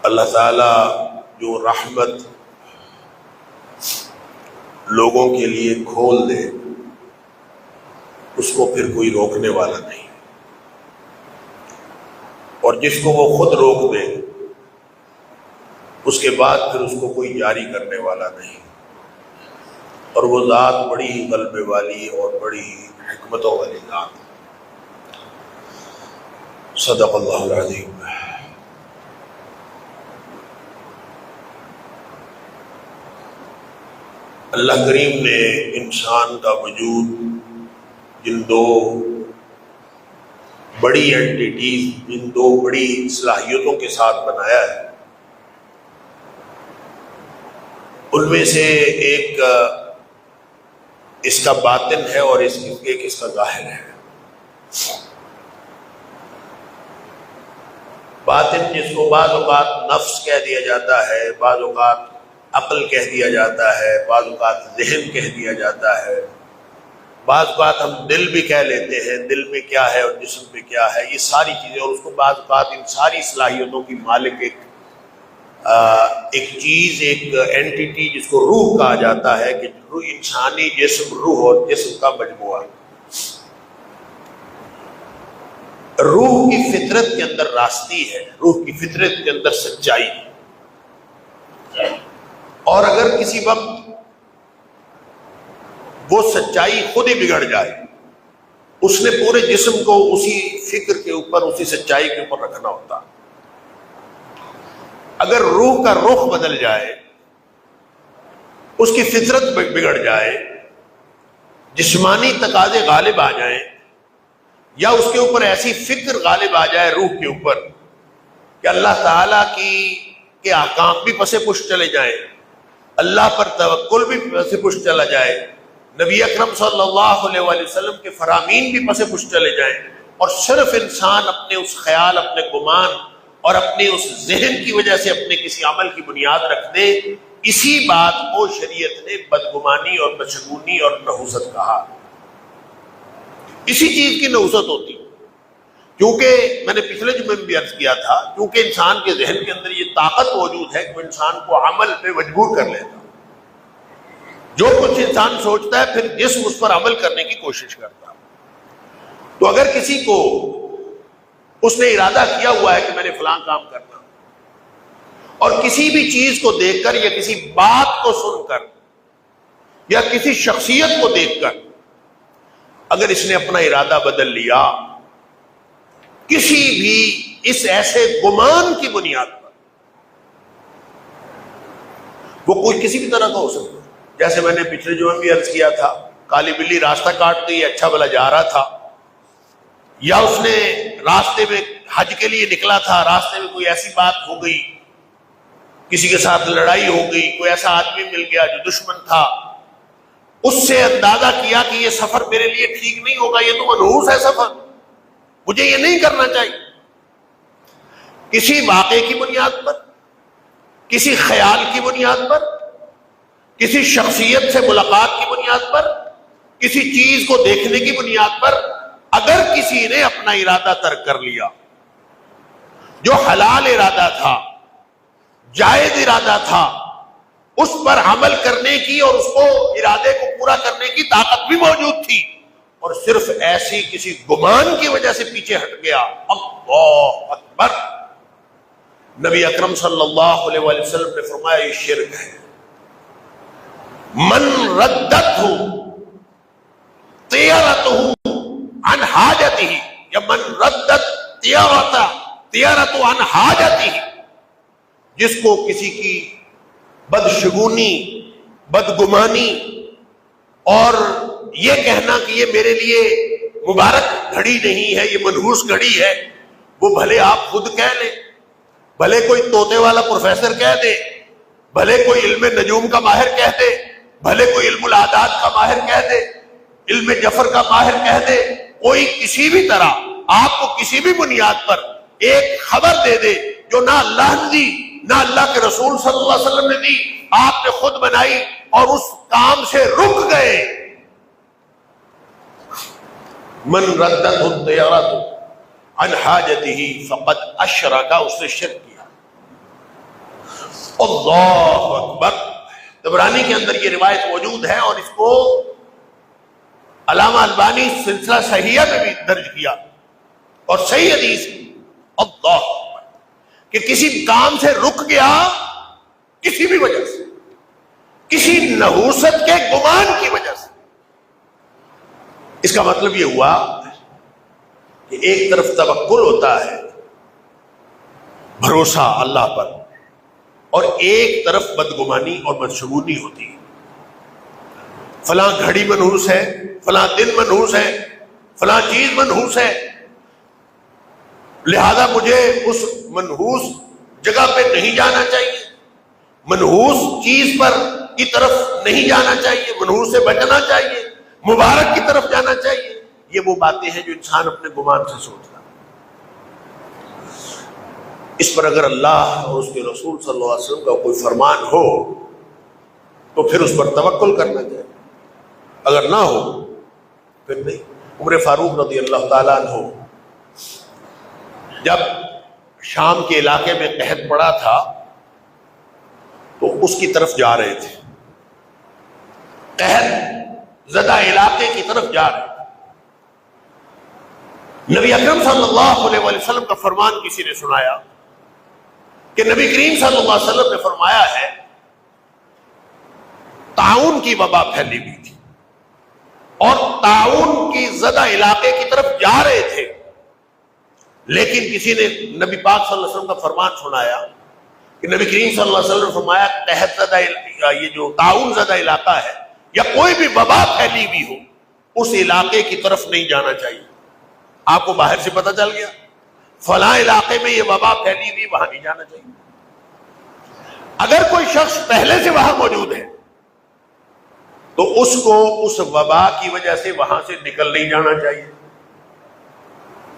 اللہ تعالیٰ جو رحمت لوگوں کے لیے کھول دے اس کو پھر کوئی روکنے والا نہیں، اور جس کو وہ خود روک دے اس کے بعد پھر اس کو کوئی جاری کرنے والا نہیں، اور وہ ذات بڑی ہی غلبے والی اور بڑی ہی حکمتوں والی ذات۔ صدق اللہ العظیم۔ اللہ کریم نے انسان کا وجود جن دو بڑی اینٹیٹیز، جن دو بڑی صلاحیتوں کے ساتھ بنایا ہے، ان میں سے ایک اس کا باطن ہے اور ایک اس کا ظاہر ہے۔ باطن جس کو بعض اوقات نفس کہہ دیا جاتا ہے، بعض اوقات عقل کہہ دیا جاتا ہے، بعض اوقات ذہن کہہ دیا جاتا ہے، بعض اوقات ہم دل بھی کہہ لیتے ہیں، دل میں کیا ہے اور جسم میں کیا ہے، یہ ساری چیزیں، اور اس کو بعض اوقات ان ساری صلاحیتوں کی مالک ایک چیز، ایک اینٹیٹی جس کو روح کہا جاتا ہے، کہ روح انسانی جسم، روح اور جسم کا مجموعہ۔ روح کی فطرت کے اندر راستی ہے، روح کی فطرت کے اندر سچائی ہے، اور اگر کسی وقت وہ سچائی خود ہی بگڑ جائے، اس نے پورے جسم کو اسی فکر کے اوپر، اسی سچائی کے اوپر رکھنا ہوتا۔ اگر روح کا رخ بدل جائے، اس کی فطرت بگڑ جائے، جسمانی تقاضے غالب آ جائیں، یا اس کے اوپر ایسی فکر غالب آ جائے روح کے اوپر کہ اللہ تعالیٰ کے احکام بھی پس پش چلے جائیں، اللہ پر توکل بھی پس پش چلا جائے، نبی اکرم صلی اللہ علیہ وآلہ وسلم کے فرامین بھی پس پش چلے جائیں، اور صرف انسان اپنے اس خیال، اپنے گمان اور اپنے اس ذہن کی وجہ سے اپنے کسی عمل کی بنیاد رکھ دے، اسی بات کو شریعت نے بدگمانی اور بدشگونی اور نحوست کہا۔ اسی چیز کی نحوست ہوتی، کیونکہ میں نے پچھلے جمعے میں بھی عرض کیا تھا، کیونکہ انسان کے ذہن کے اندر یہ طاقت موجود ہے کہ وہ انسان کو عمل پہ مجبور کر لیتا، جو کچھ انسان سوچتا ہے پھر جسم اس پر عمل کرنے کی کوشش کرتا۔ تو اگر کسی کو اس نے ارادہ کیا ہوا ہے کہ میں نے فلاں کام کرنا، اور کسی بھی چیز کو دیکھ کر یا کسی بات کو سن کر یا کسی شخصیت کو دیکھ کر اگر اس نے اپنا ارادہ بدل لیا، کسی بھی اس ایسے گمان کی بنیاد پر، وہ کوئی کسی بھی طرح کا ہو سکتا ہے، جیسے میں نے پچھلے جمعے بھی عرض کیا تھا، کالی بلی راستہ کاٹ گئی، اچھا بھلا جا رہا تھا، یا اس نے راستے میں حج کے لیے نکلا تھا، راستے میں کوئی ایسی بات ہو گئی، کسی کے ساتھ لڑائی ہو گئی، کوئی ایسا آدمی مل گیا جو دشمن تھا، اس سے اندازہ کیا کہ یہ سفر میرے لیے ٹھیک نہیں ہوگا، یہ تو منحوس ہے سفر، مجھے یہ نہیں کرنا چاہیے۔ کسی واقعے کی بنیاد پر، کسی خیال کی بنیاد پر، کسی شخصیت سے ملاقات کی بنیاد پر، کسی چیز کو دیکھنے کی بنیاد پر اگر کسی نے اپنا ارادہ ترک کر لیا، جو حلال ارادہ تھا، جائز ارادہ تھا، اس پر عمل کرنے کی اور اس کو ارادے کو پورا کرنے کی طاقت بھی موجود تھی، اور صرف ایسی کسی گمان کی وجہ سے پیچھے ہٹ گیا، اللہ اکبر، نبی اکرم صلی اللہ علیہ وآلہ وسلم نے فرمایا یہ شرک ہے۔ من ردته طیرته عن حاجته، یا من ردت طیرته عن حاجته، جس کو کسی کی بدشگونی، بدگمانی اور یہ کہنا کہ یہ میرے لیے مبارک گھڑی نہیں ہے، یہ منحوس گھڑی ہے، وہ بھلے آپ خود کہہ لیں، بھلے کوئی طوطے والا پروفیسر کہہ دے، بھلے کوئی علم نجوم کا ماہر کہہ دے، بھلے کوئی علم الاعداد کا ماہر کہہ دے، علم جفر کا ماہر کہہ دے، کوئی کسی بھی طرح آپ کو کسی بھی بنیاد پر ایک خبر دے دے جو نہ اللہ نے دی، نہ اللہ کے رسول صلی اللہ علیہ وسلم نے دی، آپ نے خود بنائی اور اس کام سے رک گئے، من ردت الطیرۃ عن حاجته فقد اشرک، اس نے شرک کیا۔ اللہ اکبر. طبرانی کے اندر یہ روایت موجود ہے اور اس کو علامہ البانی سلسلہ صحیحہ میں بھی درج کیا اور صحیح حدیث. اللہ اکبر کہ کسی کام سے رک گیا کسی بھی وجہ سے، کسی نحوست کے گمان کی وجہ سے. اس کا مطلب یہ ہوا کہ ایک طرف توکل ہوتا ہے، بھروسہ اللہ پر، اور ایک طرف بدگمانی اور بدشگونی ہوتی ہے. فلاں گھڑی منحوس ہے، فلاں دن منحوس ہے، فلاں چیز منحوس ہے، لہذا مجھے اس منحوس جگہ پہ نہیں جانا چاہیے، منحوس چیز پر کی طرف نہیں جانا چاہیے، منحوس سے بچنا چاہیے، مبارک کی طرف جانا چاہیے. یہ وہ باتیں ہیں جو انسان اپنے گمان سے سوچتا ہے. اس پر اگر اللہ اور اس کے رسول صلی اللہ علیہ وسلم کا کوئی فرمان ہو تو پھر اس پر توکل کرنا چاہیے، اگر نہ ہو پھر نہیں. عمر فاروق رضی اللہ تعالیٰ عنہ جب شام کے علاقے میں قحط پڑا تھا تو اس کی طرف جا رہے تھے، قحط زدہ علاقے کی طرف جا رہے تھے. نبی اکرم صلی اللہ علیہ وسلم کا فرمان کسی نے سنایا کہ نبی کریم صلی اللہ علیہ وسلم نے فرمایا ہے طاعون کی وبا پھیلی ہوئی تھی اور طاعون کی زدہ علاقے کی طرف جا رہے تھے، لیکن کسی نے نبی پاک صلی اللہ علیہ وسلم کا فرمان سنایا کہ نبی کریم صلی اللہ علیہ وسلم نے فرمایا قحط زدہ یہ جو طاعون زدہ علاقہ ہے یا کوئی بھی وبا پھیلی ہوئی ہو اس علاقے کی طرف نہیں جانا چاہیے. آپ کو باہر سے پتہ چل گیا فلاں علاقے میں یہ وبا پھیلی ہوئی، وہاں نہیں جانا چاہیے. اگر کوئی شخص پہلے سے وہاں موجود ہے تو اس کو اس وبا کی وجہ سے وہاں سے نکل نہیں جانا چاہیے.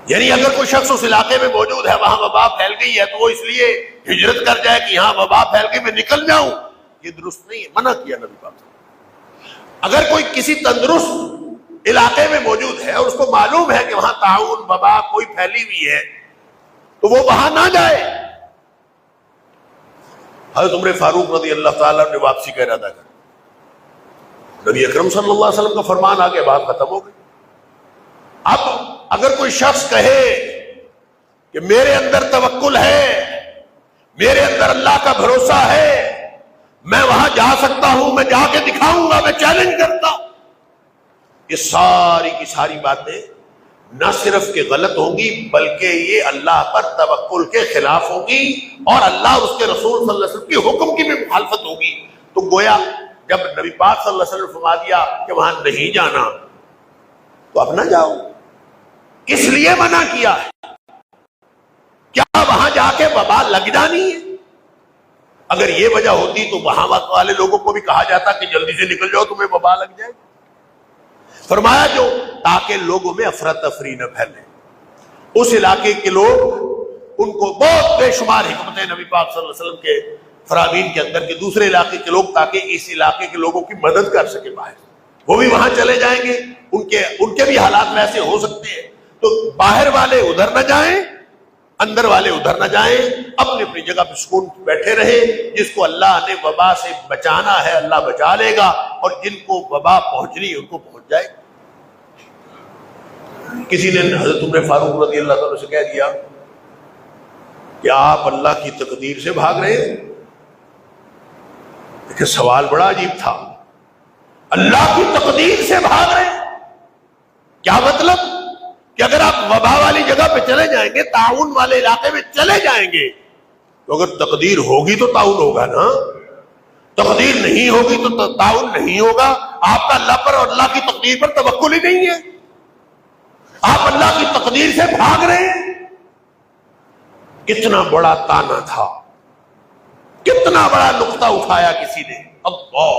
یعنی اگر کوئی شخص اس علاقے میں موجود ہے، وہاں وبا پھیل گئی ہے، تو وہ اس لیے ہجرت کر جائے کہ یہاں وبا پھیل گئی میں نکل جاؤں، یہ درست نہیں ہے، منع کیا نبی پاک. اگر کوئی کسی تندرست علاقے میں موجود ہے اور اس کو معلوم ہے کہ وہاں طاعون وبا کوئی پھیلی ہوئی ہے تو وہ وہاں نہ جائے. حضرت عمر فاروق رضی اللہ تعالیٰ نے واپسی کا ارادہ کر، نبی اکرم صلی اللہ علیہ وسلم کا فرمان آ گیا، بات ختم ہو گئی. اب اگر کوئی شخص کہے کہ میرے اندر توکل ہے، میرے اندر اللہ کا بھروسہ ہے، میں وہاں جا سکتا ہوں، میں جا کے دکھاؤں گا، میں چیلنج کرتا ہوں، یہ ساری کی ساری باتیں نہ صرف کہ غلط ہوں گی بلکہ یہ اللہ پر توکل کے خلاف ہوگی اور اللہ اور اس کے رسول صلی اللہ علیہ وسلم کے حکم کی بھی مخالفت ہوگی. تو گویا جب نبی پاک صلی اللہ علیہ وسلم نے فرما دیا کہ وہاں نہیں جانا تو اب نہ جاؤ. کس لیے منع کیا ہے؟ کیا وہاں جا کے وبا لگ جانی ہے؟ اگر یہ وجہ ہوتی تو وہاں والے لوگوں کو بھی کہا جاتا کہ جلدی سے نکل جاؤ، تمہیں وبا لگ جائے. فرمایا جو تاکہ لوگوں میں افراتفری نہ پھیلے. اس علاقے کے لوگ ان کو بہت بے شمار حکمتیں نبی پاک صلی اللہ علیہ وسلم کے فرامین کے اندر کے دوسرے علاقے کے لوگ تاکہ اس علاقے کے لوگوں کی مدد کر سکے باہر، وہ بھی وہاں چلے جائیں گے. ان کے بھی حالات ویسے ہو سکتے ہیں، تو باہر والے ادھر نہ جائیں، اندر والے ادھر نہ جائیں، اپنی اپنی جگہ پہ سکون بیٹھے رہے. جس کو اللہ نے وبا سے بچانا ہے اللہ بچا لے گا، اور جن کو وبا پہنچنی ہے ان کو پہنچ جائے. کسی نے حضرت عمر فاروق رضی اللہ تعالیٰ سے کہہ دیا کہ آپ اللہ کی تقدیر سے بھاگ رہے ہیں. لیکن سوال بڑا عجیب تھا، اللہ کی تقدیر سے بھاگ رہے ہیں کیا مطلب؟ کہ اگر آپ وبا والی جگہ پہ چلے جائیں گے، طاعون والے علاقے میں چلے جائیں گے، تو اگر تقدیر ہوگی تو طاعون ہوگا نا، تقدیر نہیں ہوگی تو طاعون نہیں ہوگا. آپ کا اللہ پر اور اللہ کی تقدیر پر توکل ہی نہیں ہے، آپ اللہ کی تقدیر سے بھاگ رہے ہیں. کتنا بڑا تانا تھا، کتنا بڑا نقطہ اٹھایا کسی نے. اللہ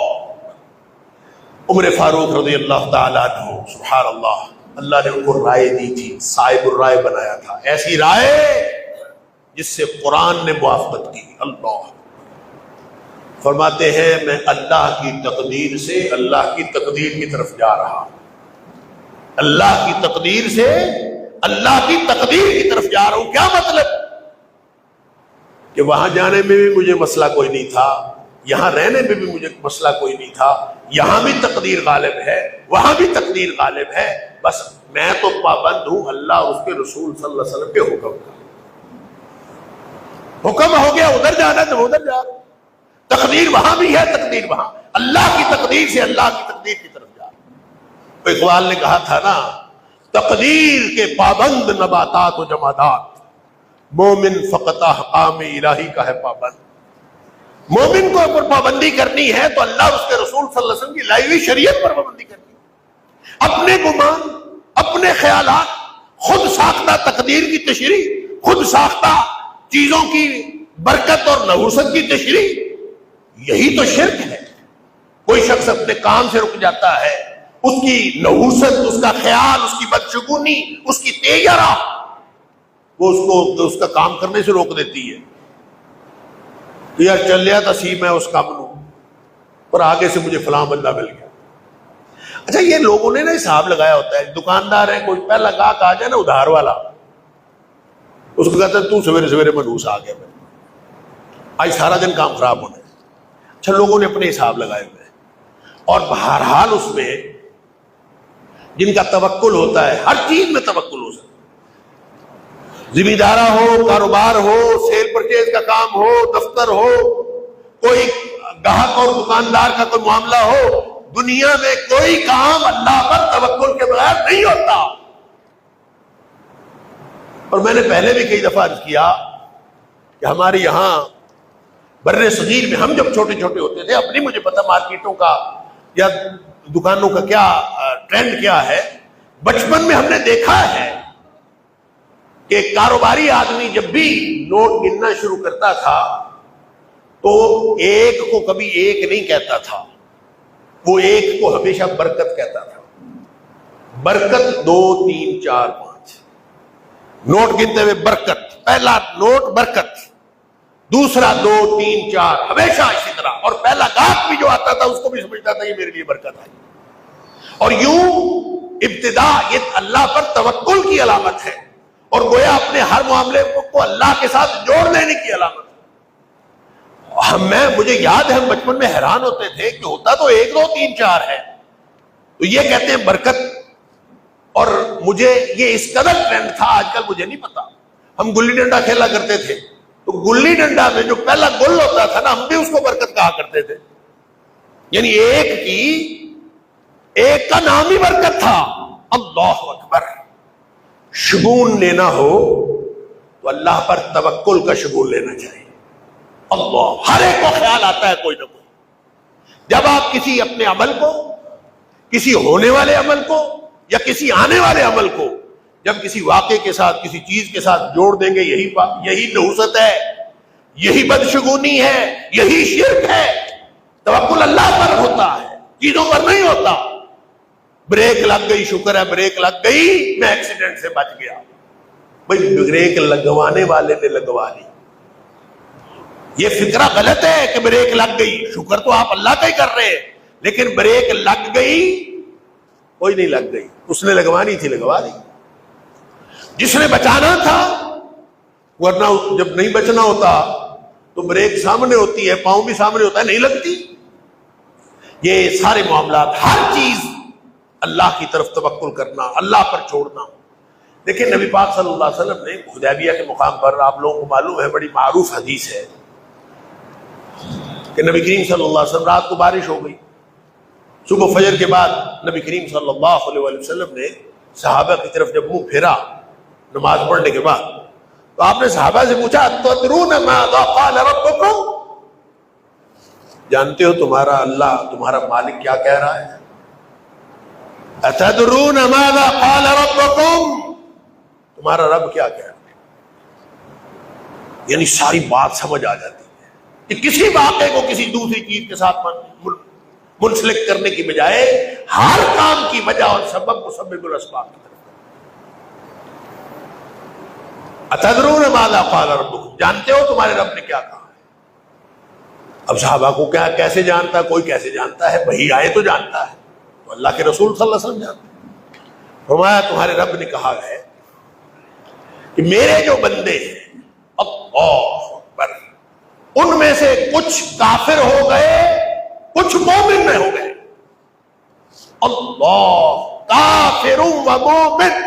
عمر فاروق رضی اللہ تعالیٰ عنہ، سبحان اللہ، اللہ نے ان کو رائے دی تھی، صاحب الرائے بنایا تھا، ایسی رائے جس سے قرآن نے موافقت کی. اللہ فرماتے ہیں میں اللہ کی تقدیر سے اللہ کی تقدیر کی طرف جا رہا ہوں، اللہ کی تقدیر سے اللہ کی تقدیر کی طرف جا رہا ہوں. کیا مطلب؟ کہ وہاں جانے میں بھی مجھے مسئلہ کوئی نہیں تھا، یہاں رہنے میں بھی مجھے مسئلہ کوئی نہیں تھا، یہاں بھی تقدیر غالب ہے، وہاں بھی تقدیر غالب ہے، بس میں تو پابند ہوں اللہ اور اس کے رسول صلی اللہ علیہ وسلم کے حکم کا۔ حکم ہو گیا ادھر جانا تو ادھر جا، تقدیر وہاں بھی ہے، تقدیر وہاں، اللہ کی تقدیر سے اللہ کی تقدیر کی طرف جا۔ تو اقبال نے کہا تھا نا، تقدیر کے پابند نباتات و جمادات، مومن فقط احکام الہی کا ہے پابند۔ مومن کو اگر پابندی کرنی ہے تو اللہ اور اس کے رسول صلی اللہ علیہ وسلم کی لائی ہوئی شریعت پر پابندی کرنی ہے۔ اپنے گمان، اپنے خیالات، خود ساختہ تقدیر کی تشریح، خود ساختہ چیزوں کی برکت اور نحوست کی تشریح، یہی تو شرک ہے۔ کوئی شخص اپنے کام سے رک جاتا ہے، اس کی نحوست، اس کا خیال، اس کی بدشگونی، اس کی تیجرا، وہ اس کو اس کا کام کرنے سے روک دیتی ہے کہ یار چل لیا تھا سی میں اس کام نو، اور آگے سے مجھے فلاں بندہ مل گیا۔ اچھا یہ لوگوں نے نا حساب لگایا ہوتا ہے، دکاندار ہے کوئی پہلا گاہک آ جائے نا ادھار والا، اس کو کہتا ہے تو سویرے سویرے منحوس آ گیا، آج سارا دن کام خراب ہونا ہے۔ اچھا لوگوں نے اپنے حساب لگائے ہوئے ہیں، اور بہرحال اس میں جن کا توکل ہوتا ہے، ہر چیز میں توکل ہو سکتا ہے، زمیندارہ ہو، کاروبار ہو، سیل پرچیز کا کام ہو، دفتر ہو، کوئی گاہک اور دکاندار کا کوئی معاملہ ہو، دنیا میں کوئی کام اللہ پر توکل کے بغیر نہیں ہوتا۔ اور میں نے پہلے بھی کئی دفعہ عرض کیا کہ ہمارے یہاں بر صغیر میں ہم جب چھوٹے چھوٹے ہوتے تھے، اپنی مجھے پتا مارکیٹوں کا یا دکانوں کا کیا ٹرینڈ کیا ہے، بچپن میں ہم نے دیکھا ہے کہ کاروباری آدمی جب بھی نوٹ گننا شروع کرتا تھا تو ایک کو کبھی ایک نہیں کہتا تھا، وہ ایک کو ہمیشہ برکت کہتا تھا۔ برکت 2 3 4 5 نوٹ گنتے ہوئے برکت، پہلا نوٹ برکت، دوسرا 2 3 4، ہمیشہ اسی طرح۔ اور پہلا گاہک بھی جو آتا تھا اس کو بھی سمجھتا تھا یہ میرے لیے برکت آئی۔ اور یوں ابتدا یہ اللہ پر توکل کی علامت ہے، اور گویا اپنے ہر معاملے کو اللہ کے ساتھ جوڑ لینے کی علامت ہے۔ مجھے یاد ہے ہم بچپن میں حیران ہوتے تھے کہ ہوتا تو 1 2 3 4 ہے، تو یہ کہتے ہیں برکت۔ اور مجھے یہ اس قدر ٹرینڈ تھا، آج کل مجھے نہیں پتا۔ ہم گلی ڈنڈا کھیلا کرتے تھے، تو گلی ڈنڈا میں جو پہلا گل ہوتا تھا نا، ہم بھی اس کو برکت کہا کرتے تھے، یعنی ایک کا نام ہی برکت تھا۔ اللہ اکبر۔ شگون لینا ہو تو اللہ پر توکل کا شگون لینا چاہیے۔ اللہ، ہر ایک کو خیال آتا ہے کوئی نہ کوئی۔ جب آپ کسی اپنے عمل کو، کسی ہونے والے عمل کو یا کسی آنے والے عمل کو جب کسی واقعے کے ساتھ، کسی چیز کے ساتھ جوڑ دیں گے، یہی نحوست ہے، یہی بدشگونی ہے، یہی شرک ہے۔ توکل اللہ پر ہوتا ہے، چیزوں پر نہیں ہوتا۔ بریک لگ گئی، شکر ہے بریک لگ گئی، میں ایکسیڈنٹ سے بچ گیا۔ بھئی بریک لگوانے والے نے لگوا لی، یہ فکرہ غلط ہے کہ بریک لگ گئی، شکر تو آپ اللہ کا ہی کر رہے ہیں، لیکن بریک لگ گئی، کوئی نہیں لگ گئی، اس نے لگوانی تھی لگوا دی، جس نے بچانا تھا، ورنہ جب نہیں بچنا ہوتا تو بریک سامنے ہوتی ہے، پاؤں بھی سامنے ہوتا ہے، نہیں لگتی۔ یہ سارے معاملات، ہر چیز اللہ کی طرف توکل کرنا، اللہ پر چھوڑنا۔ دیکھیں نبی پاک صلی اللہ علیہ وسلم نے حدیبیہ کے مقام پر، آپ لوگوں کو معلوم ہے، بڑی معروف حدیث ہے کہ نبی کریم صلی اللہ علیہ وسلم، رات کو بارش ہو گئی، صبح فجر کے بعد نبی کریم صلی اللہ علیہ وسلم نے صحابہ کی طرف جب منہ پھیرا نماز پڑھنے کے بعد، تو آپ نے صحابہ سے پوچھا تدرون ماذا قال ربکم، جانتے ہو تمہارا اللہ، تمہارا مالک کیا کہہ رہا ہے؟ اتدرون ماذا قال ربکم، تمہارا رب کیا کہہ رہا ہے؟ یعنی ساری بات سمجھ آ جاتی ہے کہ کسی واقعے کو کسی دوسری چیز کے ساتھ منسلک کرنے کی بجائے ہر کام کی وجہ اور سبب مسبب الاسباب کی طرف۔ اتدرون ماذا قال ربکم، جانتے ہو تمہارے رب نے کیا کہا ہے؟ اب صحابہ کو کیا کیسے جانتا ہے؟ کوئی کیسے جانتا ہے؟ وحی آئے تو جانتا ہے، تو اللہ کے رسول صلی اللہ علیہ وسلم جانتے ہیں۔ فرمایا تمہارے رب نے کہا ہے کہ میرے جو بندے ہیں، اللہ اکبر، میں سے کچھ کافر ہو گئے، کچھ مومن میں ہو گئے. اللہ کافر و مومن.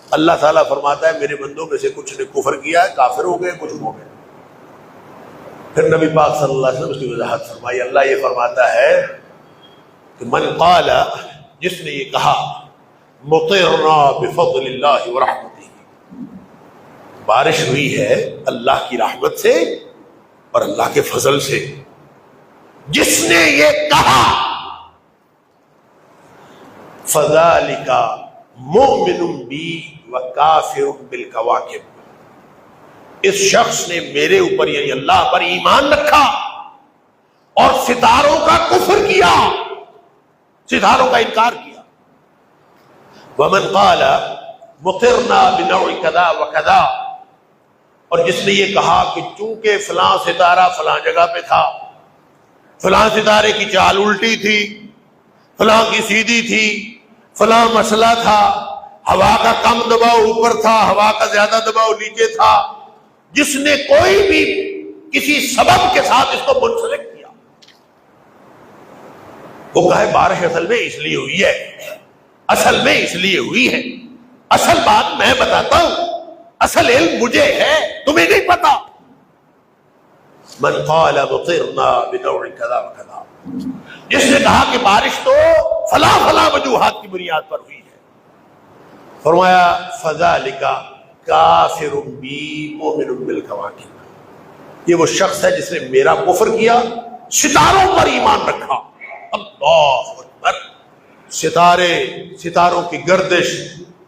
اللہ تعالیٰ فرماتا ہے میرے بندوں میں سے کچھ نے کفر کیا ہے، کافر ہو گئے، کچھ مومن. پھر نبی پاک صلی اللہ علیہ وسلم اس کی وضاحت فرمائی. اللہ یہ فرماتا ہے کہ من قال، جس نے یہ کہا مطرنا بفضل اللہ ورحمتہ، بارش ہوئی ہے اللہ کی رحمت سے اور اللہ کے فضل سے، جس نے یہ کہا فذلک مؤمن بی وکافر بالکواکب، اس شخص نے میرے اوپر یعنی اللہ پر ایمان رکھا اور ستاروں کا کفر کیا، ستاروں کا انکار کیا. ومن قال مطرنا بنوع کذا وکذا، اور جس نے یہ کہا کہ چونکہ فلاں ستارہ فلاں جگہ پہ تھا، فلاں ستارے کی چال الٹی تھی، فلاں کی سیدھی تھی، فلاں مسئلہ تھا، ہوا کا کم دباؤ اوپر تھا، ہوا کا زیادہ دباؤ نیچے تھا، جس نے کوئی بھی کسی سبب کے ساتھ اس کو منسلک کیا، وہ کہے بارش اصل میں اس لیے ہوئی ہے، اصل میں اس لیے ہوئی ہے، اصل بات میں بتاتا ہوں، اصل علم مجھے ہے، تمہیں نہیں پتا. من قال مطرنا بنوع کذا وکذا، جس نے کہا کہ بارش تو فلاں فلاں وجوہات کی بنیاد پر ہوئی ہے، فرمایا فذلک کافر بی مؤمن بالکواکب، یہ وہ شخص ہے جس نے میرا کفر کیا، ستاروں پر ایمان رکھا. اللہ اکبر. ستارے، ستاروں کی گردش،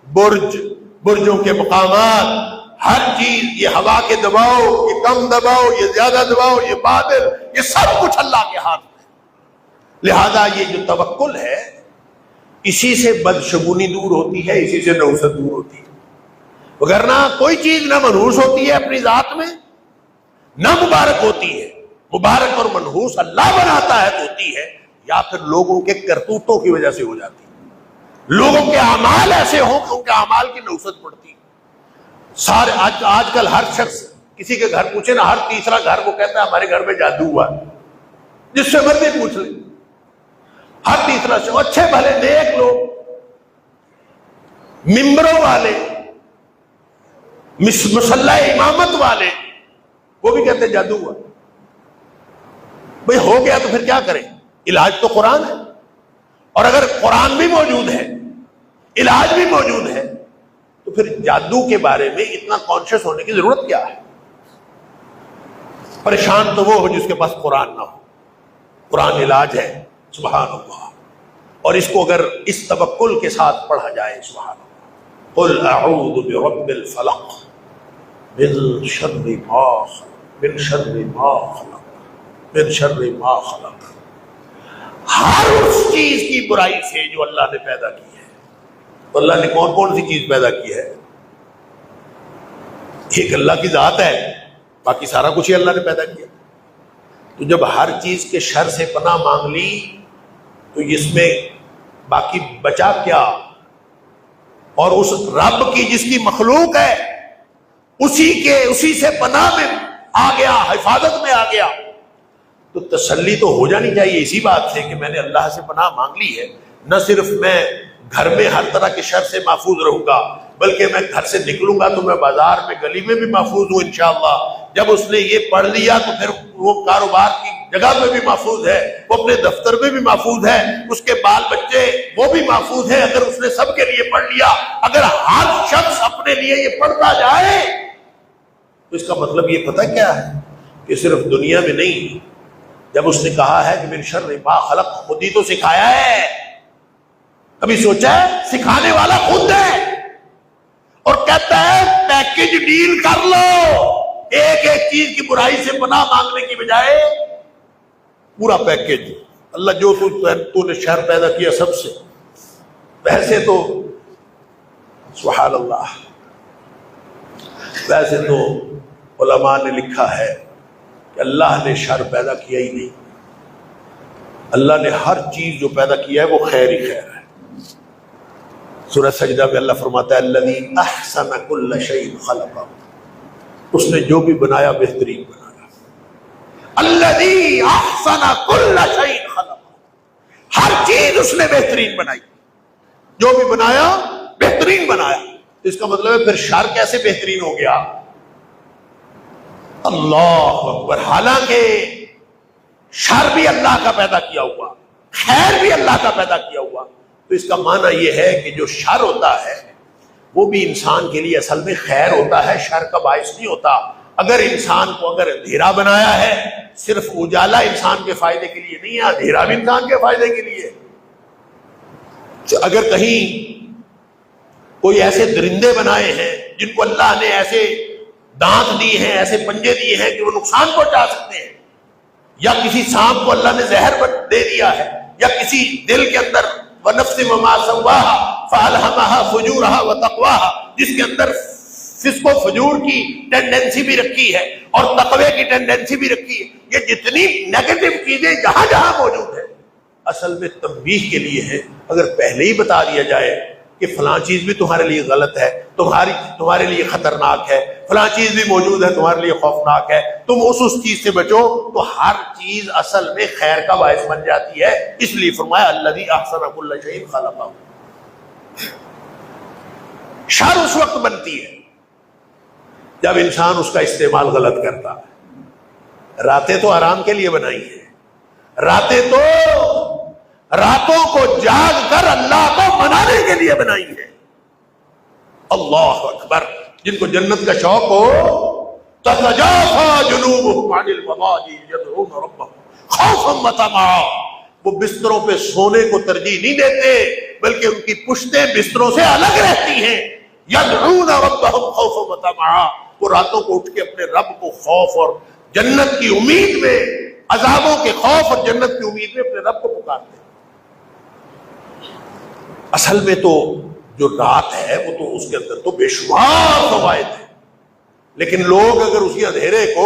برج، برجوں کے مقامات، ہر چیز، یہ ہوا کے دباؤ، یہ کم دباؤ، یہ زیادہ دباؤ، یہ بادل، یہ سب کچھ اللہ کے ہاتھ میں. لہذا یہ جو توکل ہے، اسی سے بدشگونی دور ہوتی ہے، اسی سے نحوست دور ہوتی ہے. وگرنہ کوئی چیز نہ منحوس ہوتی ہے اپنی ذات میں، نہ مبارک ہوتی ہے. مبارک اور منحوس اللہ بناتا ہے تو ہوتی ہے، یا پھر لوگوں کے کرتوتوں کی وجہ سے ہو جاتی ہے. لوگوں کے اعمال ایسے ہوں کہ ان کے اعمال کی نحوست پڑتی ہے. سارے آج کل ہر شخص کسی کے گھر پوچھے نا، ہر تیسرا گھر وہ کہتا ہے ہمارے گھر میں جادو ہوا. جس سے مرضی پوچھ لیں، ہر تیسرا شخص، اچھے بھلے نیک لوگ، ممبروں والے، مصلح امامت والے، وہ بھی کہتے ہیں جادو ہوا. بھئی ہو گیا تو پھر کیا کریں؟ علاج تو قرآن ہے، اور اگر قرآن بھی موجود ہے، علاج بھی موجود ہے، تو پھر جادو کے بارے میں اتنا کانشیس ہونے کی ضرورت کیا ہے؟ پریشان تو وہ ہو جس کے پاس قرآن نہ ہو. قرآن علاج ہے، سبحان اللہ. اور اس کو اگر اس توکل کے ساتھ پڑھا جائے، سبحان اللہ، قل اعوذ برب الفلق من شر ما خلق، من شر ما خلق، من شر ما خلق، ہر اس چیز کی برائی سے جو اللہ نے پیدا کی ہے. تو اللہ نے کون کون سی چیز پیدا کی ہے؟ ایک اللہ کی ذات ہے، باقی سارا کچھ ہی اللہ نے پیدا کیا. تو جب ہر چیز کے شر سے پناہ مانگ لی تو اس میں باقی بچا کیا؟ اور اس رب کی جس کی مخلوق ہے اسی سے پناہ میں آ گیا، حفاظت میں آ گیا، تو تسلی تو ہو جانی چاہیے اسی بات سے کہ میں نے اللہ سے پناہ مانگ لی ہے. نہ صرف میں گھر میں ہر طرح کے شر سے محفوظ رہوں گا، بلکہ میں گھر سے نکلوں گا تو میں بازار میں گلی میں بھی محفوظ ہوں انشاءاللہ. جب اس نے یہ پڑھ لیا تو پھر وہ کاروبار کی جگہ میں بھی محفوظ ہے، وہ اپنے دفتر میں بھی محفوظ ہے، اس کے بال بچے وہ بھی محفوظ ہے اگر اس نے سب کے لیے پڑھ لیا. اگر ہر شخص اپنے لیے یہ پڑھتا جائے تو اس کا مطلب یہ پتہ کیا ہے کہ صرف دنیا میں نہیں، جب اس نے کہا ہے کہ من شر ما خلق، خود ہی تو سکھایا ہے. کبھی سوچا ہے؟ سکھانے والا خود ہے، اور کہتا ہے پیکج ڈیل کر لو، ایک ایک چیز کی برائی سے پناہ مانگنے کی بجائے پورا پیکج. اللہ جو تو نے شر پیدا کیا سب سے، ویسے تو سبحان اللہ، ویسے تو علماء نے لکھا ہے کہ اللہ نے شر پیدا کیا ہی نہیں. اللہ نے ہر چیز جو پیدا کیا ہے وہ خیر ہی خیر ہے. سورہ سجدہ میں اللہ فرماتا ہے الذی احسن کل شیء خلقہ، اس نے جو بھی بنایا بہترین بنایا. الذی احسن کل شیء خلق، ہر چیز اس نے بہترین بنائی، جو بھی بنایا بہترین بنایا. اس کا مطلب ہے پھر شر کیسے بہترین ہو گیا؟ اللہ اکبر. حالانکہ شر بھی اللہ کا پیدا کیا ہوا، خیر بھی اللہ کا پیدا کیا ہوا. تو اس کا معنی یہ ہے کہ جو شر ہوتا ہے وہ بھی انسان کے لیے اصل میں خیر ہوتا ہے، شر کا باعث نہیں ہوتا. اگر انسان کو اگر اندھیرا بنایا ہے، صرف اجالا انسان کے فائدے کے لیے نہیں ہے، اندھیرا بھی انسان کے فائدے کے لیے. اگر کہیں کوئی ایسے درندے بنائے ہیں جن کو اللہ نے ایسے دانت دیے ہیں، ایسے پنجے دیے ہیں کہ وہ نقصان پہنچا سکتے ہیں، یا کسی سانپ کو اللہ نے زہر دے دیا ہے، یا کسی دل کے اندر وَنَفْسٍ وَمَا سَوَّاهَا فَأَلْهَمَهَا فُجُورَهَا وَتَقْوَاهَا، جس کے اندر فسق و فجور کی ٹینڈنسی بھی رکھی ہے اور تقوی کی ٹینڈنسی بھی رکھی ہے. یہ جتنی نیگیٹو چیزیں جہاں جہاں موجود ہیں اصل میں تنبیہ کے لیے ہے. اگر پہلے ہی بتا دیا جائے کہ فلاں چیز بھی تمہارے لیے غلط ہے، تمہارے لیے خطرناک ہے، فلاں چیز بھی موجود ہے تمہارے لیے خوفناک ہے، تم اس چیز سے بچو، تو ہر چیز اصل میں خیر کا باعث بن جاتی ہے. اس لیے فرمایا الذی احسن کل شیء خلقہ. شر اس وقت بنتی ہے جب انسان اس کا استعمال غلط کرتا ہے. راتیں تو آرام کے لیے بنائی ہیں، راتوں کو جاگ کر اللہ کو منانے کے لیے بنائی ہے. اللہ اکبر. جن کو جنت کا شوق ہو تتجافى جنوبهم عن المضاجع يدعون ربهم خوفا وطمعا، وہ بستروں پہ سونے کو ترجیح نہیں دیتے بلکہ ان کی پشتیں بستروں سے الگ رہتی ہیں. يدعون ربهم خوفا وطمعا، وہ راتوں کو اٹھ کے اپنے رب کو خوف اور جنت کی امید میں، عذابوں کے خوف اور جنت کی امید میں اپنے رب کو پکارتے ہیں. اصل میں تو جو رات ہے وہ تو اس کے اندر تو بے شمار فوائد ہیں، لیکن لوگ اگر اسی اندھیرے کو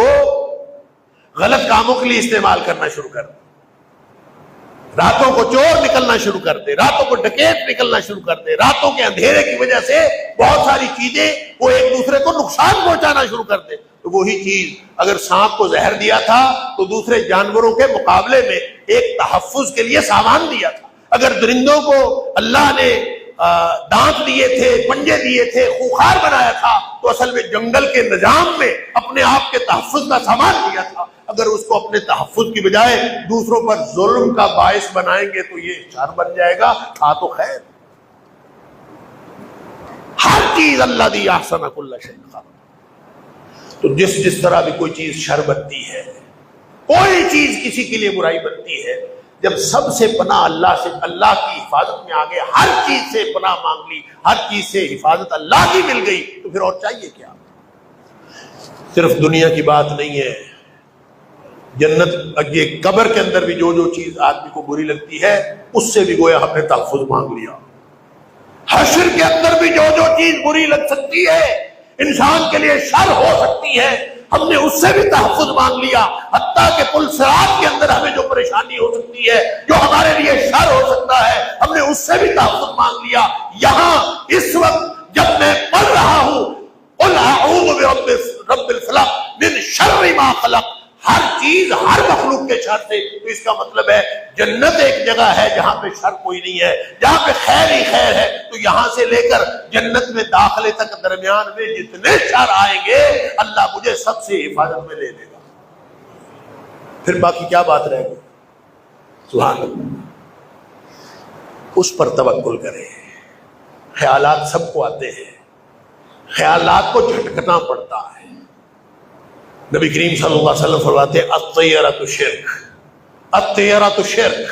غلط کاموں کے لیے استعمال کرنا شروع کر دیں، راتوں کو چور نکلنا شروع کر دے، راتوں کو ڈکیت نکلنا شروع کر دے، راتوں کے اندھیرے کی وجہ سے بہت ساری چیزیں وہ ایک دوسرے کو نقصان پہنچانا شروع کر دے. تو وہی چیز اگر سانپ کو زہر دیا تھا تو دوسرے جانوروں کے مقابلے میں ایک تحفظ کے لیے سامان دیا تھا. اگر درندوں کو اللہ نے دانت دیے تھے، پنجے دیے تھے، خوخار بنایا تھا تو اصل میں جنگل کے نظام میں اپنے آپ کے تحفظ کا سامان دیا تھا. اگر اس کو اپنے تحفظ کی بجائے دوسروں پر ظلم کا باعث بنائیں گے تو یہ شر بن جائے گا. تھا تو خیر. ہر چیز اللہ دی احسن کل شیء خلق. تو جس طرح بھی کوئی چیز شر بنتی ہے، کوئی چیز کسی کے لیے برائی بنتی ہے، جب سب سے پناہ اللہ سے، اللہ کی حفاظت میں آگے، ہر چیز سے پناہ مانگ لی، ہر چیز سے حفاظت اللہ کی مل گئی، تو پھر اور چاہیے کیا؟ صرف دنیا کی بات نہیں ہے، جنت یہ قبر کے اندر بھی جو چیز آدمی کو بری لگتی ہے اس سے بھی گویا ہم نے تحفظ مانگ لیا. حشر کے اندر بھی جو چیز بری لگ سکتی ہے، انسان کے لیے شر ہو سکتی ہے، ہم نے اس سے بھی تحفظ مانگ لیا. حتیٰ کہ پل صراط کے اندر ہمیں جو پریشانی ہو سکتی ہے، جو ہمارے لیے شر ہو سکتا ہے، ہم نے اس سے بھی تحفظ مانگ لیا. یہاں اس وقت جب میں پڑھ رہا ہوں قل اعوذ برب الفلق من شر ما خلق، ہر چیز، ہر مخلوق کے شر سے، تو اس کا مطلب ہے جنت ایک جگہ ہے جہاں پہ شر کوئی نہیں ہے، جہاں پہ خیر ہی خیر ہے. تو یہاں سے لے کر جنت میں داخلے تک درمیان میں جتنے شر آئیں گے اللہ مجھے سب سے حفاظت میں لے لے گا. پھر باقی کیا بات رہے گی؟ سبحان اللہ. اس پر توکل کریں. خیالات سب کو آتے ہیں، خیالات کو جھٹکنا پڑتا ہے. نبی کریم صلی اللہ علیہ وسلم فرماتے ہیں الطیرۃ شرک، الطیرۃ شرک،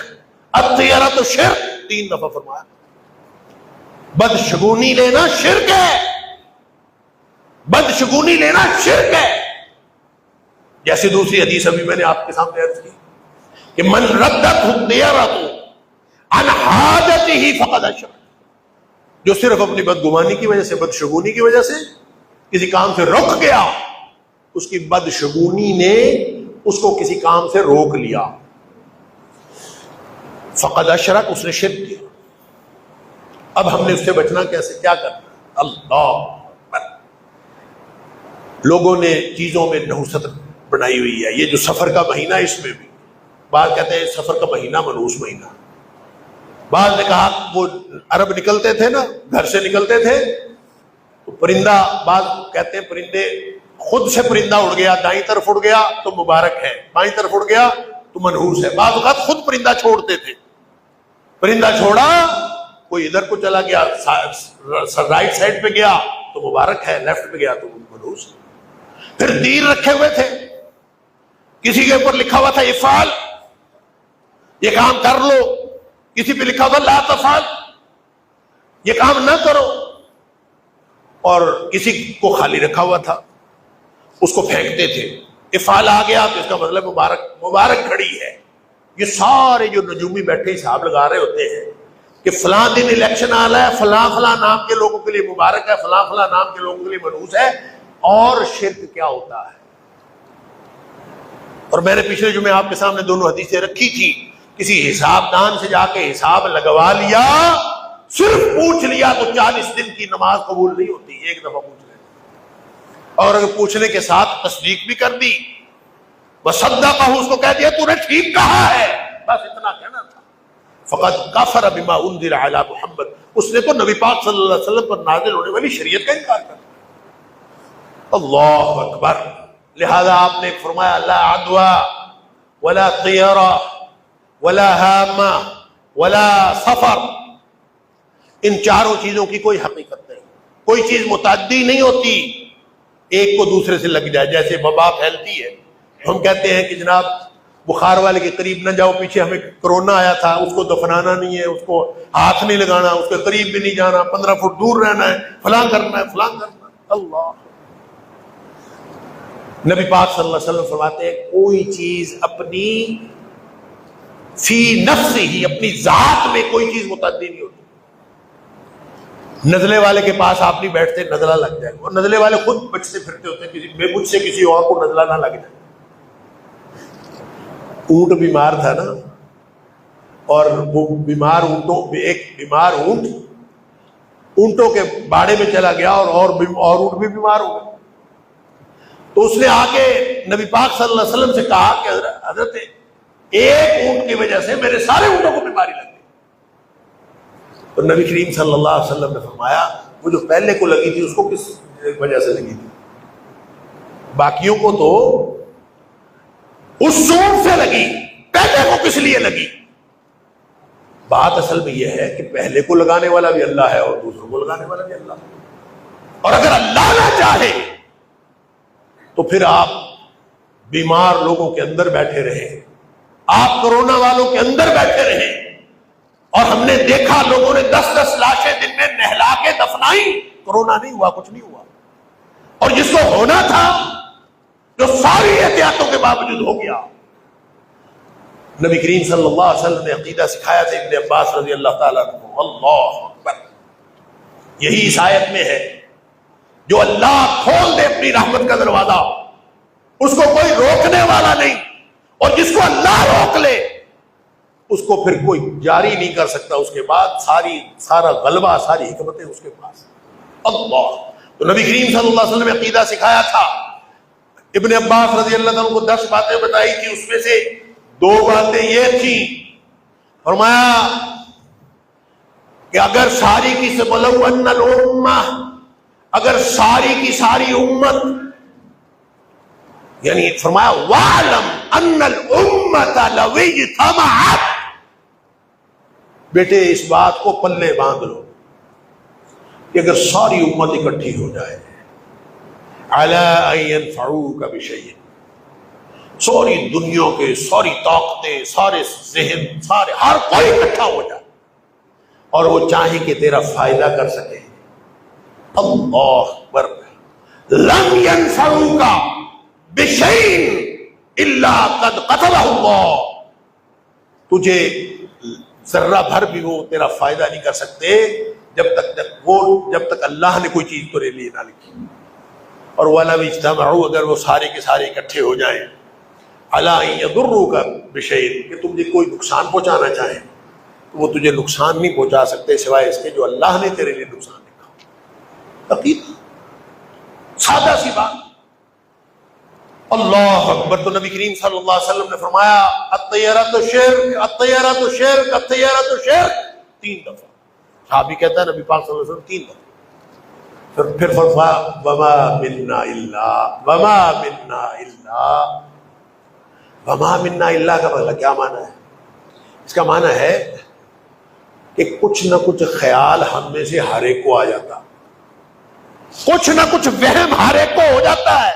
الطیرۃ شرک، 3 دفعہ فرمایا. بدشگونی لینا شرک ہے، بدشگونی لینا شرک ہے. جیسے دوسری حدیث ابھی میں نے آپ کے سامنے عرض کی کہ من ردته الطیرۃ عن حاجته فقد اشرک، جو صرف اپنی بدگمانی کی وجہ سے، بدشگونی کی وجہ سے کسی کام سے رک گیا، اس کی بدشگونی نے اس کو کسی کام سے روک لیا، فقد اشرک، اس نے شرک کیا. اب ہم نے اس سے بچنا کیسے، کیا کرنا؟ اللہ، لوگوں نے چیزوں میں نحوست بنائی ہوئی ہے. یہ جو سفر کا مہینہ اس میں بھی بعض کہتے ہیں سفر کا مہینہ منحوس مہینہ. بعض نے کہا وہ عرب نکلتے تھے نا, گھر سے نکلتے تھے تو پرندہ, بعض کہتے ہیں پرندے خود سے پرندہ اڑ گیا, دائیں طرف اڑ گیا تو مبارک ہے, بائیں طرف اڑ گیا تو منحوس ہے. بعض اوقات خود پرندہ چھوڑتے تھے, پرندہ چھوڑا کوئی ادھر کو چلا گیا, رائٹ سائڈ پہ گیا تو مبارک ہے, لیفٹ پہ گیا تو منحوس ہے. پھر تیر رکھے ہوئے تھے, کسی کے اوپر لکھا ہوا تھا افعال, یہ کام کر لو, کسی پہ لکھا ہوا لا تفعل, یہ کام نہ کرو, اور کسی کو خالی رکھا ہوا تھا اس کو پھینکتے تھے. افعال آ گیا تو اس کا مطلب مبارک, مبارک گھڑی ہے. یہ سارے جو نجومی بیٹھے حساب لگا رہے ہوتے ہیں کہ فلاں دن الیکشن آ رہا ہے, فلاں فلاں نام کے لوگوں کے لیے مبارک ہے, فلاں فلاں نام کے لوگوں کے لیے منحوس ہے. اور شرک کیا ہوتا ہے, اور میں نے پچھلے جمعے آپ کے سامنے دونوں حدیثیں رکھی تھی. کسی حساب دان سے جا کے حساب لگوا لیا, صرف پوچھ لیا تو 40 دن کی نماز قبول نہیں ہوتی, ایک دفعہ پوچھ لیں. اور اگر پوچھنے کے ساتھ تصدیق بھی کر دی, وصدقہ, اس کو کہہ دیا تو نے ٹھیک کہا ہے, بس اتنا کہنا تھا. فقط کفر بما انزل علی محمد, اس نے تو نبی پاک صلی اللہ علیہ وسلم پر نازل ہونے والی شریعت کا انکار کر دیا. اللہ اکبر. لہذا آپ نے فرمایا لا عدوى ولا طیرہ ولا ہامہ ولا سفر, ان چاروں چیزوں کی کوئی حقیقت نہیں. کوئی چیز متعدی نہیں ہوتی, ایک کو دوسرے سے لگ جائے. جیسے وبا پھیلتی ہے, ہم کہتے ہیں کہ جناب بخار والے کے قریب نہ جاؤ, پیچھے ہمیں کرونا آیا تھا, اس کو دفنانا نہیں ہے, اس کو ہاتھ نہیں لگانا, اس کے قریب بھی نہیں جانا, 15 فٹ دور رہنا ہے, فلاں کرنا ہے, فلاں کرنا ہے. اللہ, نبی پاک صلی اللہ علیہ وسلم فرماتے ہیں کوئی چیز اپنی فی نفس ہی, اپنی ذات میں کوئی چیز متعدی نہیں ہوتی. نزلے والے کے پاس آپ نہیں بیٹھتے, نزلہ لگ جائے, اور نزلے والے خود بچتے پھرتے ہوتے ہیں, کسی مجھ سے کسی اور کو نزلہ نہ لگ جائے. اونٹ بیمار تھا نا, اور وہ بیمار اونٹوں, ایک بیمار اونٹ اونٹوں کے باڑے میں چلا گیا, اور اونٹ بھی بیمار ہو گئے. تو اس نے آ کے نبی پاک صلی اللہ علیہ وسلم سے کہا کہ حضرت ایک اونٹ کی وجہ سے میرے سارے اونٹوں کو بیماری لگ گئی. تو نبی کریم صلی اللہ علیہ وسلم نے فرمایا وہ جو پہلے کو لگی تھی اس کو کس وجہ سے لگی تھی؟ باقیوں کو تو اس اونٹ سے لگی, پہلے کو کس لیے لگی؟ بات اصل میں یہ ہے کہ پہلے کو لگانے والا بھی اللہ ہے اور دوسروں کو لگانے والا بھی اللہ ہے. اور اگر اللہ نہ چاہے تو پھر آپ بیمار لوگوں کے اندر بیٹھے رہے, آپ کورونا والوں کے اندر بیٹھے رہے, اور ہم نے دیکھا لوگوں نے 10-10 لاشیں دن میں نہلا کے دفنائی, کورونا نہیں ہوا, کچھ نہیں ہوا. اور جس کو ہونا تھا, جو ساری احتیاطوں کے باوجود ہو گیا. نبی کریم صلی اللہ علیہ وسلم نے عقیدہ سکھایا تھا ابن عباس رضی اللہ تعالیٰ عنہ. اللہ اکبر. یہی اس آیت میں ہے, جو اللہ کھول دے اپنی رحمت کا دروازہ, اس کو کوئی روکنے والا نہیں, اور جس کو اللہ روک لے اس کو پھر کوئی جاری نہیں کر سکتا. اس کے بعد سارا غلبہ, ساری حکمتیں اس کے پاس. اللہ. تو نبی کریم صلی اللہ علیہ وسلم نے عقیدہ سکھایا تھا. ابن عباس رضی اللہ عنہ کو 10 باتیں بتائی تھی, اس میں سے 2 باتیں یہ تھیں, فرمایا کہ اگر ساری کی سبلو ان الامہ, اگر ساری کی ساری امت, یعنی فرمایا وَعْلَمْ أَنَّ الْأُمَّةَ لَوْ اجْتَمَعَتْ, بیٹے اس بات کو پلے باندھ لو کہ اگر ساری امت اکٹھی ہو جائے عَلَىٰ أَن يَنْفَعُوكَ بِشَيْءٍ, ساری دنیا کے ساری طاقتیں, سارے ذہن, سارے ہر کوئی اکٹھا ہو جائے اور وہ چاہیں کہ تیرا فائدہ کر سکے, اللہ اکبر, لم ينفعوك بشيء الا قد قتله اللہ, تجھے ذرہ بھر بھی وہ تیرا فائدہ نہیں کر سکتے جب تک اللہ نے کوئی چیز تیرے لیے نہ لکھی. اور وَلَوْ اجْتَمَعُوا, اگر وہ سارے کے سارے اکٹھے ہو جائیں, عَلَىٰ أَن يَضُرُّوكَ بِشَيْءٍ, کہ تم کوئی نقصان پہنچانا چاہیں تو وہ تجھے نقصان نہیں پہنچا سکتے سوائے اس کے جو اللہ نے تیرے لیے نقصان لکھا. عقیدہ سادہ سی بات. اللہ اکبر. تو نبی کریم صلی اللہ علیہ وسلم نے فرمایا الطیرۃ شرک، الطیرۃ شرک، الطیرۃ شرک، 3 دفعہ. صحابی کہتا ہے نبی پاک صلی اللہ علیہ وسلم 3 دفعہ. پھر فرمایا وما منا الا، وما منا الا. وما منا الا کا مطلب کیا معنی ہے؟ اس کا معنی ہے کہ کچھ نہ کچھ خیال ہم میں سے ہر ایک کو آ جاتا، کچھ نہ کچھ وہم ہر ایک کو ہو جاتا ہے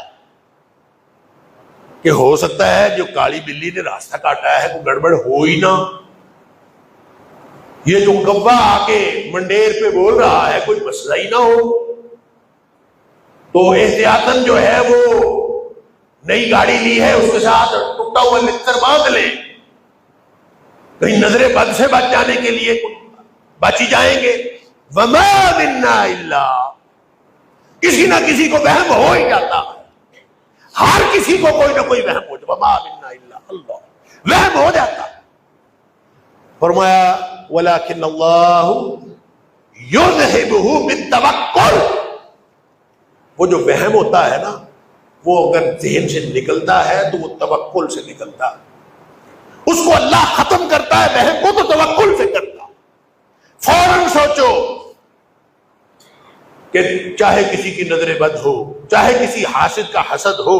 کہ ہو سکتا ہے جو کالی بلی نے راستہ کاٹا ہے کوئی گڑبڑ ہو ہی نہ، یہ جو کبا آ کے منڈیر پہ بول رہا ہے کوئی مسئلہ ہی نہ ہو. تو احتیاطاً جو ہے وہ نئی گاڑی لی ہے اس کے ساتھ ٹوٹا ہوا لکھر باندھ لے، کہیں نظر بد سے بچ جانے کے لیے بچ ہی جائیں گے. وما منا الا، کسی نہ کسی کو وہم ہو ہی جاتا ہے، ہر کسی کو کوئی نہ کوئی وہم ہو جاتا. وما منا الا اللہ، وہم ہو جاتا. فرمایا ولکن اللہ یذہبہ بالتوکل. وہ جو وہم ہوتا ہے نا، وہ اگر ذہن سے نکلتا ہے تو وہ توکل سے نکلتا ہے. اس کو اللہ ختم کرتا ہے وہم کو تو توکل سے کرتا. فوراً سوچو کہ چاہے کسی کی نظر بد ہو، چاہے کسی حاسد کا حسد ہو،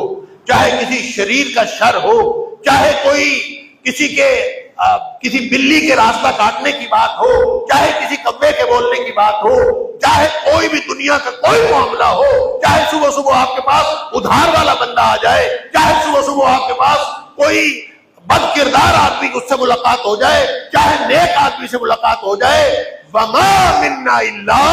چاہے کسی شریر کا شر ہو، چاہے کوئی کسی بلی کے راستہ کاٹنے کی بات ہو، چاہے کسی کبے کے بولنے کی بات ہو، چاہے کوئی بھی دنیا کا کوئی معاملہ ہو، چاہے صبح صبح آپ کے پاس ادھار والا بندہ آ جائے، چاہے صبح صبح آپ کے پاس کوئی بد کردار آدمی اس سے ملاقات ہو جائے، چاہے نیک آدمی سے ملاقات ہو جائے، وما منا الا،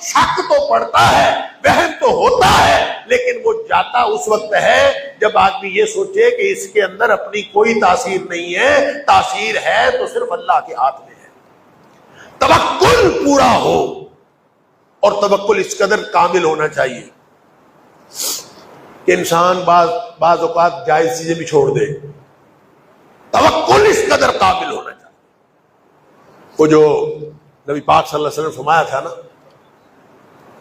شک تو پڑتا ہے، وہم تو ہوتا ہے، لیکن وہ جاتا اس وقت ہے جب آدمی یہ سوچے کہ اس کے اندر اپنی کوئی تاثیر نہیں ہے، تاثیر ہے تو صرف اللہ کے ہاتھ میں ہے. توکل پورا ہو، اور توکل اس قدر کامل ہونا چاہیے کہ انسان بعض اوقات جائز چیزیں بھی چھوڑ دے. توکل اس قدر قابل ہونا چاہیے. وہ جو نبی پاک صلی اللہ علیہ وسلم فرمایا تھا نا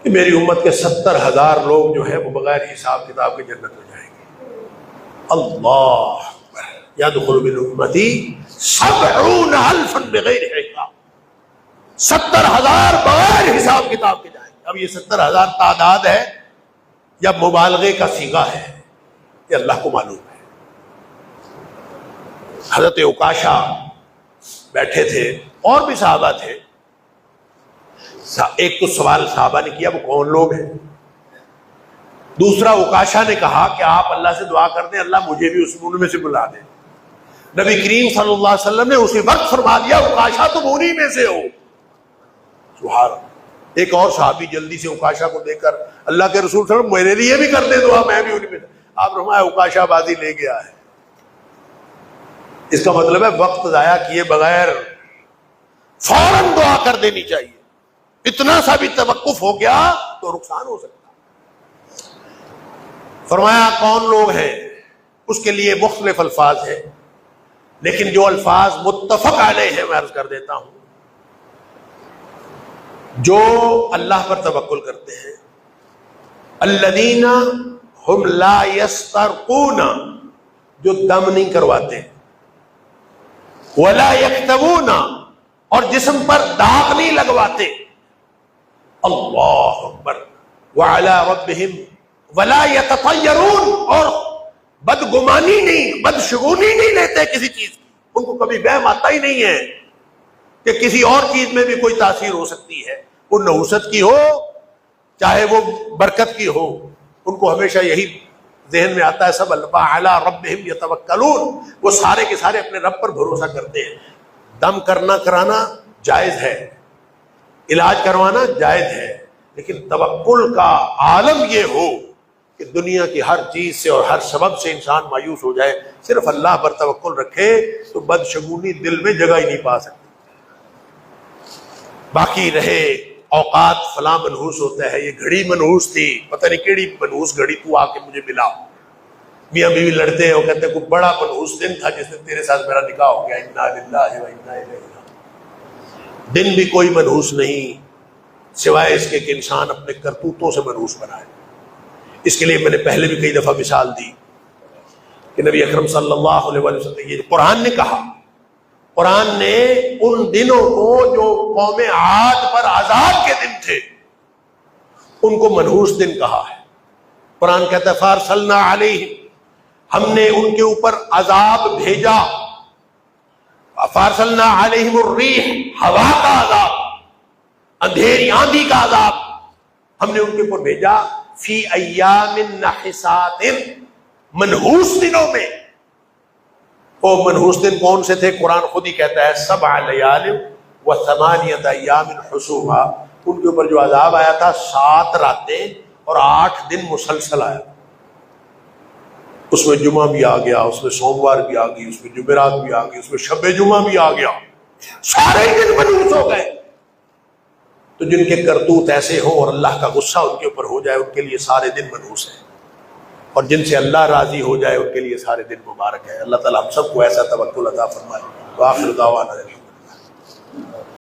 کہ میری امت کے 70,000 لوگ جو ہیں وہ بغیر حساب کتاب کے جنت میں جائیں گے. اللہ یدخل من امتی 70,000 بغیر حساب. 70,000 بغیر حساب کتاب کے جائیں گے. اب یہ 70,000 تعداد ہے یا مبالغے کا صیغہ ہے یہ اللہ کو معلوم ہے. حضرت عکاشہ بیٹھے تھے اور بھی صحابہ تھے. ایک تو سوال صحابہ نے کیا وہ کون لوگ ہیں؟ دوسرا عکاشہ نے کہا کہ آپ اللہ سے دعا کر دیں اللہ مجھے بھی اس ان میں سے بلا دیں. نبی کریم صلی اللہ علیہ وسلم نے اسی وقت فرما دیا عکاشہ تم انہی میں سے ہو. سبحان اللہ. ایک اور صحابی جلدی سے عکاشہ کو دیکھ کر اللہ کے رسول صلی اللہ علیہ وسلم میرے لیے بھی کر دیں دعا میں بھی انہی میں. آپ فرمایا عکاشہ بازی لے گیا ہے. اس کا مطلب ہے وقت ضائع کیے بغیر فوراً دعا کر دینی چاہیے. اتنا سا بھی توقف ہو گیا تو نقصان ہو سکتا. فرمایا کون لوگ ہیں؟ اس کے لیے مختلف الفاظ ہیں لیکن جو الفاظ متفق علیہ ہیں میں عرض کر دیتا ہوں. جو اللہ پر توکل کرتے ہیں الذین ہم لا یسترقون، جو دم نہیں کرواتے، ولا یکتوون، اور جسم پر داغ نہیں لگواتے، اللہ اکبر، وعلی ربہم ولا یتطیرون، اور بدگمانی نہیں، بدشگونی نہیں لیتے کسی چیز کی. ان کو کبھی وہم آتا ہی نہیں ہے کہ کسی اور چیز میں بھی کوئی تاثیر ہو سکتی ہے، وہ نحوست کی ہو چاہے وہ برکت کی ہو. ان کو ہمیشہ یہی ذہن میں آتا ہے سب علی ربہم یتوکلون، وہ سارے کے سارے اپنے رب پر بھروسہ کرتے ہیں. دم کرنا کرانا جائز ہے، علاج کروانا جائز ہے، لیکن توکل کا عالم یہ ہو کہ دنیا کی ہر چیز سے اور ہر سبب سے انسان مایوس ہو جائے، صرف اللہ پر توکل رکھے تو بدشگونی دل میں جگہ ہی نہیں پا سکتی. باقی رہے اوقات فلاں منحوس ہوتا ہے، یہ گھڑی منحوس تھی، پتہ نہیں کیڑی منحوس گھڑی تو آ کے مجھے ملا. میاں بیوی لڑتے ہیں، وہ کہتے ہیں کوئی بڑا منحوس دن تھا جس نے تیرے ساتھ میرا نکاح ہو گیا، انا للہ و انا الیہ راجعون. دن بھی کوئی منحوس نہیں سوائے اس کے کہ انسان اپنے کرتوتوں سے منحوس بنائے. اس کے لیے میں نے پہلے بھی کئی دفعہ مثال دی کہ نبی اکرم صلی اللہ علیہ وسلم نے یہ قرآن نے کہا، قرآن نے ان دنوں کو جو قوم عاد پر عذاب کے دن تھے ان کو منحوس دن کہا ہے۔ قرآن کہتا ہے فارسلنا علیہم، ہم نے ان کے اوپر عذاب بھیجا، فارسلنا علیہم الریح، ہوا کا عذاب، اندھیری آندھی کا عذاب ہم نے ان کے اوپر بھیجا، فی ایام نحسات، منحوس دنوں میں۔ وہ منحوس دن کون سے تھے؟ قرآن خود ہی کہتا ہے 7 لیال و 8 ایام حسوما، ان کے اوپر جو عذاب آیا تھا 7 راتیں اور 8 دن مسلسل آیا، اس میں جمعہ بھی آ گیا، اس میں سوموار بھی آ گئی، اس میں جمعرات بھی آ گئی، اس میں شب جمعہ بھی آ گیا، سارے دن منحوس ہو گئے۔ تو جن کے کرتوت ایسے ہوں اور اللہ کا غصہ ان کے اوپر ہو جائے ان کے لیے سارے دن منحوس ہیں، اور جن سے اللہ راضی ہو جائے ان کے لیے سارے دن مبارک ہے۔ اللہ تعالیٰ ہم سب کو ایسا توکل عطا فرمائے۔ وآخر دعوانا